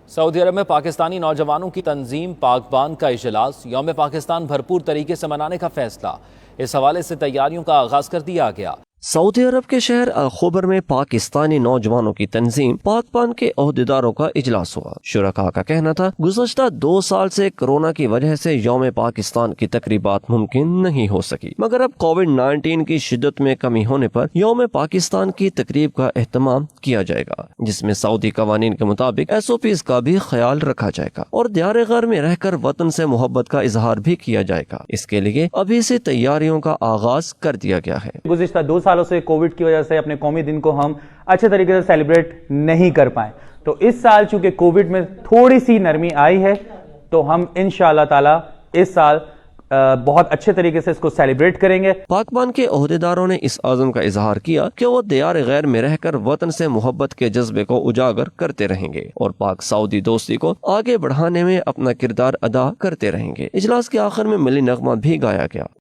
سعودی عرب میں پاکستانی نوجوانوں کی تنظیم پاکبان کا اجلاس، یوم پاکستان بھرپور طریقے سے منانے کا فیصلہ۔ اس حوالے سے تیاریوں کا آغاز کر دیا گیا۔ سعودی عرب کے شہر الخبر میں پاکستانی نوجوانوں کی تنظیم پاکبان کے عہدیداروں کا اجلاس ہوا۔ شرکاء کا کہنا تھا گزشتہ 2 سال سے کورونا کی وجہ سے یوم پاکستان کی تقریبات ممکن نہیں ہو سکی، مگر اب کووڈ-19 کی شدت میں کمی ہونے پر یوم پاکستان کی تقریب کا اہتمام کیا جائے گا، جس میں سعودی قوانین کے مطابق SOPs کا بھی خیال رکھا جائے گا اور دیار غر میں رہ کر وطن سے محبت کا اظہار بھی کیا جائے گا۔ اس کے لیے ابھی سے تیاریوں کا آغاز کر دیا گیا ہے۔ گزشتہ 2 سالوں سے کووڈ کی وجہ سے اپنے قومی دن کو ہم اچھے طریقے سے سیلیبریٹ نہیں کر پائے، تو اس سال چونکہ کووڈ میں تھوڑی سی نرمی آئی ہے تو ہم انشاءاللہ تعالی اس سال بہت اچھے طریقے سے اس کو سیلیبریٹ کریں گے۔ پاکبان کے عہدیداروں نے اس عزم کا اظہار کیا کہ وہ دیار غیر میں رہ کر وطن سے محبت کے جذبے کو اجاگر کرتے رہیں گے اور پاک سعودی دوستی کو آگے بڑھانے میں اپنا کردار ادا کرتے رہیں گے۔ اجلاس کے آخر میں ملی نغمہ بھی گایا گیا۔